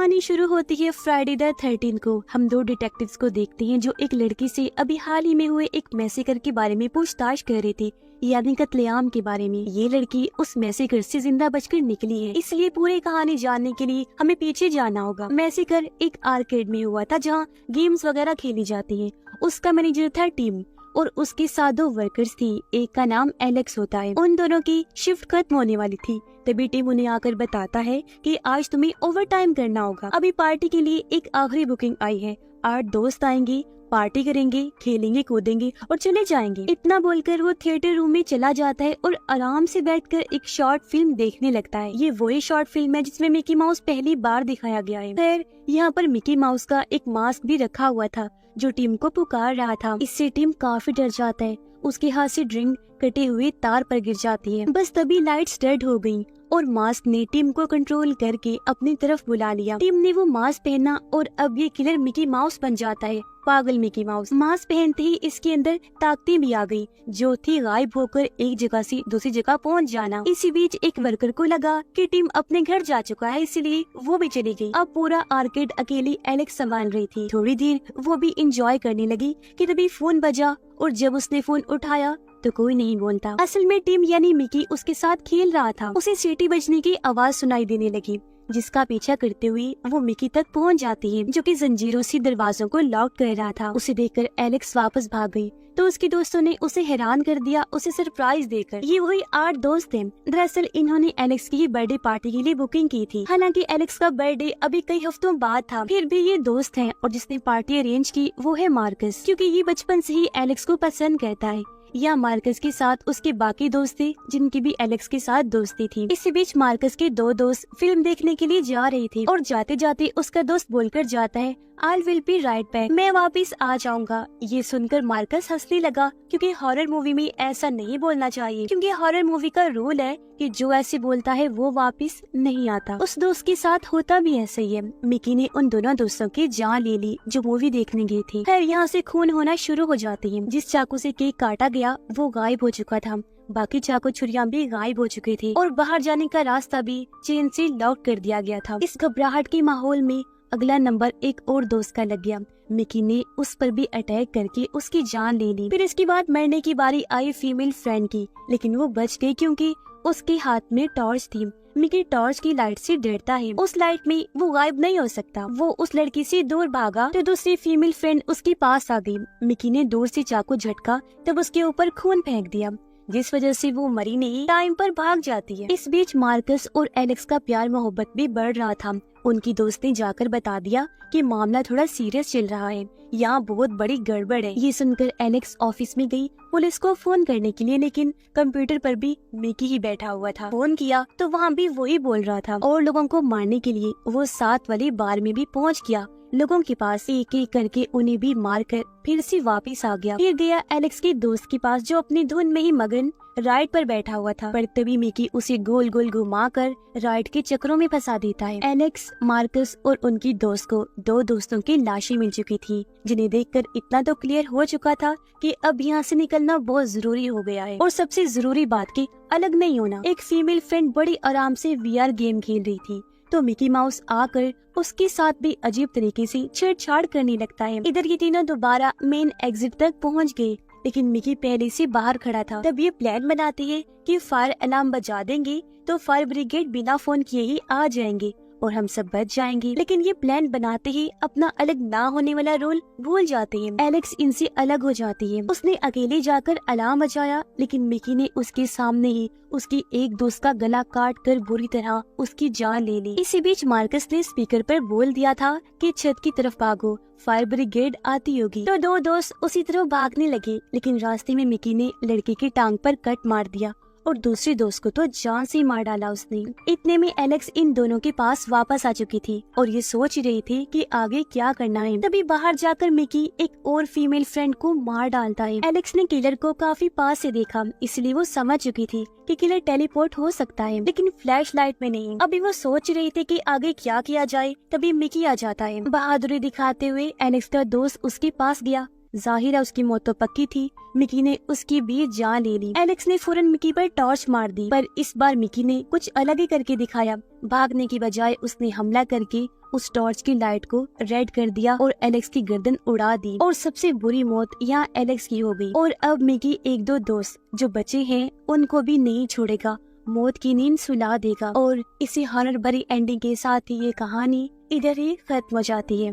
कहानी शुरू होती है फ्राइडे द 13 को। हम दो डिटेक्टिव्स को देखते हैं जो एक लड़की से अभी हाल ही में हुए एक मैसेकर के बारे में पूछताछ कर रहे थे, यानी कत्लेआम के बारे में। ये लड़की उस मैसेकर से जिंदा बचकर निकली है, इसलिए पूरी कहानी जानने के लिए हमें पीछे जाना होगा। मैसेकर एक आर्केड में हुआ था जहाँ गेम्स वगैरह खेली जाती है। उसका मैनेजर था टिम और उसके साथ दो वर्कर्स थी, एक का नाम एलेक्स होता है। उन दोनों की शिफ्ट खत्म होने वाली थी, तभी टिम उन्हें आकर बताता है कि आज तुम्हें ओवर टाइम करना होगा। अभी पार्टी के लिए एक आखिरी बुकिंग आई है, 8 दोस्त आएंगे, पार्टी करेंगे, खेलेंगे, कूदेंगे और चले जाएंगे। इतना बोलकर वो थिएटर रूम में चला जाता है और आराम से बैठकर एक शॉर्ट फिल्म देखने लगता है। ये वही शॉर्ट फिल्म है जिसमें मिकी माउस पहली बार दिखाया गया है। खैर, यहाँ पर मिकी माउस का एक मास्क भी रखा हुआ था जो टिम को पुकार रहा था। इससे टिम काफी डर जाता है। उसके हाथ से ड्रिंक कटे हुए तार पर गिर जाती है। बस तभी लाइट्स डेड हो गयी और मास्क ने टिम को कंट्रोल करके अपनी तरफ बुला लिया। टिम ने वो मास्क पहना और अब ये किलर मिकी माउस बन जाता है। पागल मिकी माउस। मास्क पहनते ही इसके अंदर ताकतें भी आ गई, जो थी गायब होकर एक जगह से दूसरी जगह पहुंच जाना। इसी बीच एक वर्कर को लगा कि टिम अपने घर जा चुका है, इसलिए वो भी चली गई। अब पूरा आर्केड अकेली एलेक्स संभाल रही थी। थोड़ी देर वो भी इंजॉय करने लगी कि तभी फोन बजा और जब उसने फोन उठाया तो कोई नहीं बोलता। असल में टिम यानी मिकी उसके साथ खेल रहा था। उसे सीटी बजने की आवाज सुनाई देने लगी, जिसका पीछा करते हुए वो मिकी तक पहुंच जाती है, जो कि जंजीरों से दरवाजों को लॉक कर रहा था। उसे देखकर एलेक्स वापस भाग गई तो उसके दोस्तों ने उसे हैरान कर दिया, उसे सरप्राइज देकर। ये वही 8 दोस्त थे। दरअसल इन्होंने एलेक्स की बर्थडे पार्टी के लिए बुकिंग की थी। हालांकि एलेक्स का बर्थडे अभी कई हफ्तों बाद था, फिर भी ये दोस्त हैं और जिसने पार्टी अरेंज की वो है मार्कस, क्योंकि ये बचपन से ही एलेक्स को पसंद करता है। या मार्कस के साथ उसके बाकी दोस्त थे जिनकी भी एलेक्स के साथ दोस्ती थी। इसी बीच मार्कस के 2 दोस्त फिल्म देखने के लिए जा रहे थे और जाते जाते उसका दोस्त बोलकर जाता है, I will be right back, मैं वापिस आ जाऊंगा। ये सुनकर मार्कस हंसने लगा, क्योंकि हॉरर मूवी में ऐसा नहीं बोलना चाहिए, क्योंकि हॉरर मूवी का रूल है कि जो ऐसे बोलता है वो वापिस नहीं आता। उस दोस्त के साथ होता भी ऐसा ही है। मिकी ने उन दोनों दोस्तों की जान ले ली जो मूवी देखने गई थी। खैर, यहाँ से खून होना शुरू हो जाती है। जिस चाकू से केक काटा गया वो गायब हो चुका था, बाकी चाकू छुरियां भी गायब हो चुकी थी और बाहर जाने का रास्ता भी चेन से लॉक कर दिया गया था। इस घबराहट के माहौल में अगला नंबर एक और दोस्त का लग गया। मिकी ने उस पर भी अटैक करके उसकी जान ले ली। फिर इसके बाद मरने की बारी आई फीमेल फ्रेंड की, लेकिन वो बच गई क्योंकि उसके हाथ में टॉर्च थी। मिकी टॉर्च की लाइट से डरता है, उस लाइट में वो गायब नहीं हो सकता। वो उस लड़की से दूर भागा तो दूसरी फीमेल फ्रेंड उसके पास आ गई। मिकी ने दूर से चाकू झटका तब उसके ऊपर खून फेंक दिया, जिस वजह से वो मरी नहीं, टाइम पर भाग जाती है। इस बीच मार्कस और एलेक्स का प्यार मोहब्बत भी बढ़ रहा था। उनकी दोस्त ने जाकर बता दिया कि मामला थोड़ा सीरियस चल रहा है, यहाँ बहुत बड़ी गड़बड़ है। ये सुनकर एलेक्स ऑफिस में गई पुलिस को फोन करने के लिए, लेकिन कंप्यूटर पर भी मिकी ही बैठा हुआ था। फोन किया तो वहाँ भी वही बोल रहा था और लोगों को मारने के लिए वो 7 वाली बार में भी पहुँच गया। लोगों के पास एक एक करके उन्हें भी मारकर फिर से वापस आ गया। फिर गया एलेक्स के दोस्त के पास जो अपनी धुन में ही मगन राइड पर बैठा हुआ था, पर तभी मिकी उसे गोल गोल घुमाकर राइड के चक्रों में फंसा देता है। एलेक्स, मार्कस और उनकी दोस्त को 2 दोस्तों की लाशें मिल चुकी थी, जिन्हें देखकर इतना तो क्लियर हो चुका था कि अब यहाँ से निकलना बहुत जरूरी हो गया है। और सबसे जरूरी बात की अलग नहीं होना। एक फीमेल फ्रेंड बड़ी आराम से VR गेम खेल रही थी, तो मिकी माउस आकर उसके साथ भी अजीब तरीके से छेड़छाड़ करने लगता है। इधर ये तीनों दोबारा मेन एग्जिट तक पहुंच गए, लेकिन मिकी पहले से बाहर खड़ा था। तब ये प्लान बनाती है कि फायर अलार्म बजा देंगे तो फायर ब्रिगेड बिना फोन किए ही आ जाएंगे और हम सब बच जाएंगे। लेकिन ये प्लान बनाते ही अपना अलग ना होने वाला रोल भूल जाते हैं। एलेक्स इनसे अलग हो जाती है। उसने अकेले जाकर अलार्म बजाया, लेकिन मिकी ने उसके सामने ही उसकी एक दोस्त का गला काट कर बुरी तरह उसकी जान ले ली। इसी बीच मार्कस ने स्पीकर पर बोल दिया था कि छत की तरफ भागो, फायर ब्रिगेड आती होगी। तो 2 दोस्त उसी तरफ भागने लगे, लेकिन रास्ते में मिकी ने लड़के की टांग पर कट मार दिया और दूसरे दोस्त को तो जान से मार डाला उसने। इतने में एलेक्स इन दोनों के पास वापस आ चुकी थी और ये सोच रही थी कि आगे क्या करना है। तभी बाहर जाकर मिकी एक और फीमेल फ्रेंड को मार डालता है। एलेक्स ने किलर को काफी पास से देखा, इसलिए वो समझ चुकी थी कि किलर टेलीपोर्ट हो सकता है, लेकिन फ्लैश लाइट में नहीं। अभी वो सोच रही थी कि आगे क्या किया जाए, तभी मिकी आ जाता है। बहादुरी दिखाते हुए एलेक्स का दोस्त उसके पास गया जाहिर है उसकी मौत तो पक्की थी। मिकी ने उसकी भी जान ले ली। एलेक्स ने फौरन मिकी पर टॉर्च मार दी, पर इस बार मिकी ने कुछ अलग ही करके दिखाया। भागने की बजाय उसने हमला करके उस टॉर्च की लाइट को रेड कर दिया और एलेक्स की गर्दन उड़ा दी। और सबसे बुरी मौत यहाँ एलेक्स की हो गई। और अब मिकी एक दो दोस्त जो बचे हैं उनको भी नहीं छोड़ेगा, मौत की नींद सुला देगा। और इसी हॉरर भरी एंडिंग के साथ ही ये कहानी इधर ही खत्म हो जाती है।